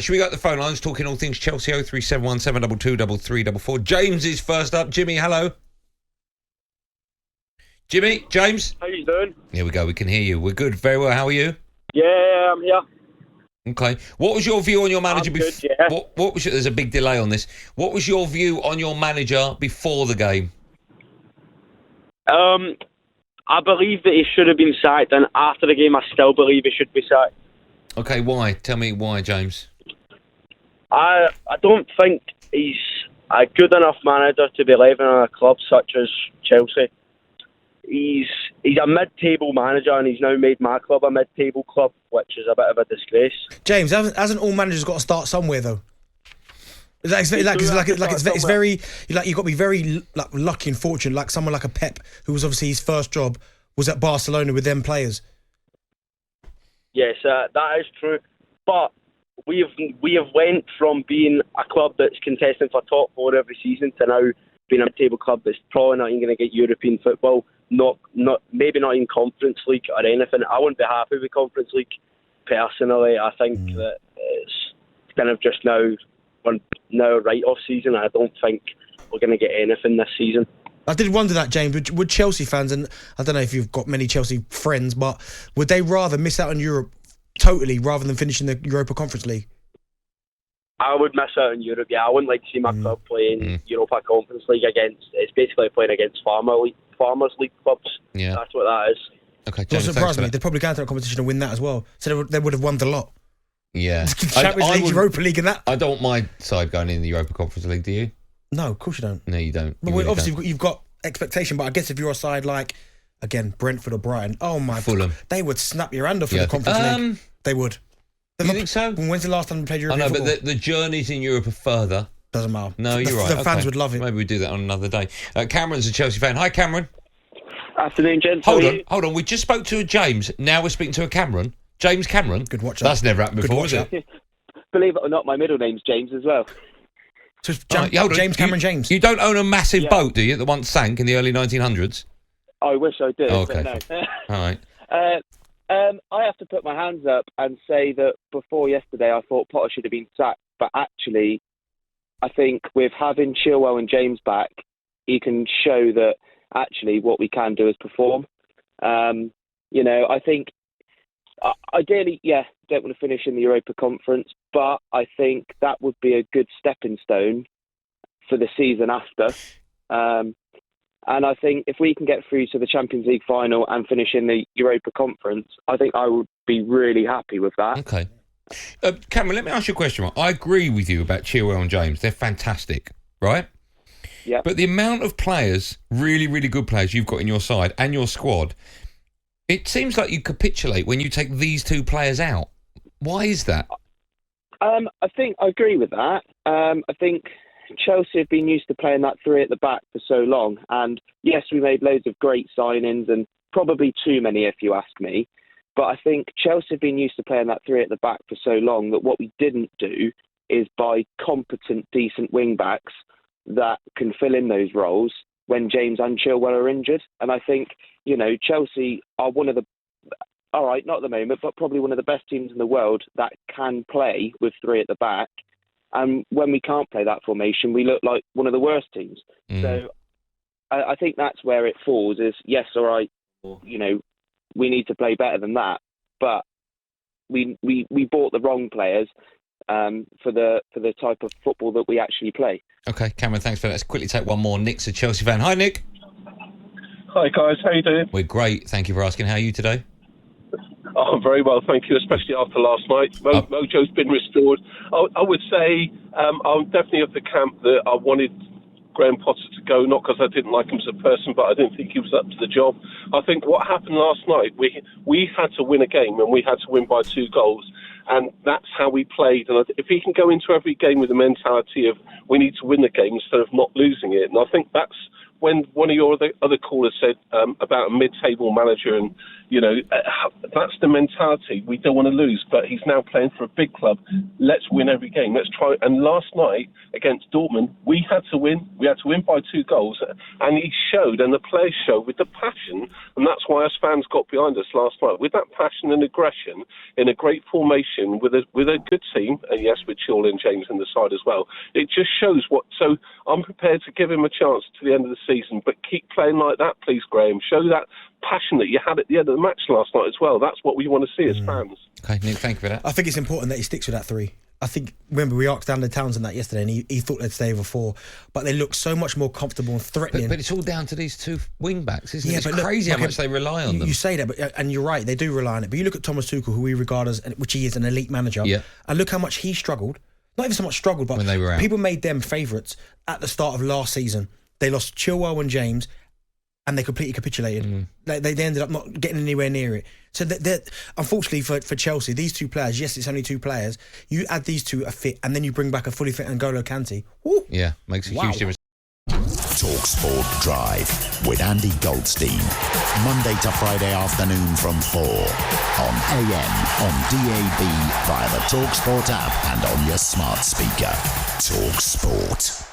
Should we go to the phone lines talking all things Chelsea? 0371 722 3344. James is first up. Jimmy, hello. Jimmy, James. How you doing? Here we go. We can hear you. We're good. Very well. How are you? Yeah, I'm here. Okay. What was your view on your manager I'm good, yeah. What was there's a big delay on this. What was your view on your manager before the game? I believe that he should have been sacked, and after the game, I still believe he should be sacked. Okay, why? Tell me why, James. I don't think he's a good enough manager to be leaving a club such as Chelsea. He's a mid-table manager, and he's now made my club a mid-table club, which is a bit of a disgrace. James, hasn't all managers got to start somewhere though? It's very you've got to be very lucky and fortunate, like someone like a Pep, who was obviously his first job was at Barcelona with them players. Yes, that is true, but we have went from being a club that's contesting for top four every season to now being a mid-table club that's probably not even going to get European football, maybe not in Conference League or anything. I wouldn't be happy with Conference League personally. I think that it's kind of just now write-off season. I don't think we're going to get anything this season. I did wonder that, James, would Chelsea fans, and I don't know if you've got many Chelsea friends, but would they rather miss out on Europe totally rather than finish in the Europa Conference League? I would miss out on Europe, yeah. I wouldn't like to see my club playing Europa Conference League it's basically playing against Farmers League clubs. Yeah. That's what that is. Okay, James, doesn't surprise me. They'd probably go into that competition and win that as well. So they would have won the lot. Yeah. Champions League, Europa League and that. I don't want my side going in the Europa Conference League, do you? No, of course you don't. No, you don't. But obviously you've got expectation, but I guess if you're a side like, again, Brentford or Brighton, Fulham, they would snap your hand off in the Conference League. They would. You think so? When's the last time we played European football? But the journeys in Europe are further. Doesn't matter. No, you're right. The fans would love it. Maybe we do that on another day. Cameron's a Chelsea fan. Hi, Cameron. Afternoon, gents. Hold on. We just spoke to a James. Now we're speaking to a Cameron. James Cameron. Good watch. That's never happened before, is it? Believe it or not, my middle name's James as well. So James Cameron James. You don't own a massive boat, do you, that once sank in the early 1900s? I wish I did. Oh, okay. But no. All right. I have to put my hands up and say that before yesterday, I thought Potter should have been sacked. But actually, I think with having Chilwell and James back, he can show that actually what we can do is perform. I think ideally, don't want to finish in the Europa Conference, but I think that would be a good stepping stone for the season after. And I think if we can get through to the Champions League final and finish in the Europa Conference, I think I would be really happy with that. Okay. Cameron, let me ask you a question. I agree with you about Chilwell and James. They're fantastic, right? Yeah. But the amount of players, really, really good players you've got in your side and your squad, it seems like you capitulate when you take these two players out. Why is that? I think I agree with that. I think Chelsea have been used to playing that three at the back for so long. And yes, we made loads of great signings and probably too many if you ask me. But I think Chelsea have been used to playing that three at the back for so long that what we didn't do is buy competent, decent wing-backs that can fill in those roles when James and Chilwell are injured. And I think, Chelsea are one of the, all right, not at the moment, but probably one of the best teams in the world that can play with three at the back. And when we can't play that formation, we look like one of the worst teams. So I think that's where it falls is, yes, all right, we need to play better than that. But we bought the wrong players for the type of football that we actually play. Okay, Cameron, thanks for that. Let's quickly take one more. Nick's a Chelsea fan. Hi, Nick. Hi, guys. How you doing? We're great. Thank you for asking. How are you today? Oh, very well, thank you, especially after last night. Mojo's been restored. I would say I'm definitely of the camp that I wanted Graham Potter to go, not because I didn't like him as a person, but I didn't think he was up to the job. I think what happened last night, we had to win a game, and we had to win by 2 goals, and that's how we played. And if he can go into every game with the mentality of we need to win the game instead of not losing it, and I think that's when one of your other callers said about a mid-table manager, and that's the mentality. We don't want to lose, but he's now playing for a big club. Let's win every game. Let's try. And last night against Dortmund, we had to win. We had to win by 2 goals, and he showed, and the players showed with the passion, and that's why us fans got behind us last night with that passion and aggression in a great formation with a good team, and yes, with Chilwell and James in the side as well. It just shows what. So I'm prepared to give him a chance to the end of the season, but keep playing like that, please, Graeme. Show that passion that you had at the end of the match last night as well. That's what we want to see as fans. Okay, Nick, thank you for that. I think it's important that he sticks with that 3. I think, remember, we asked Andy Townsend that yesterday, and he thought they'd stay over 4, but they look so much more comfortable and threatening. But it's all down to these 2 wing backs, isn't it? It's but crazy how much they rely on them. You say that, and you're right, they do rely on it. But you look at Thomas Tuchel, who we regard as, which he is, an elite manager, and look how much he struggled. Not even so much struggled, but when they were out. People made them favourites at the start of last season. They lost Chilwell and James, and they completely capitulated. They ended up not getting anywhere near it. So unfortunately for Chelsea, these 2 players, yes, it's only 2 players, you add these 2 a fit, and then you bring back a fully fit N'Golo Kante. Woo. Yeah, makes a huge difference. talkSPORT Drive with Andy Goldstein. Monday to Friday afternoon from 4 on AM, on DAB, via the talkSPORT app and on your smart speaker. talkSPORT.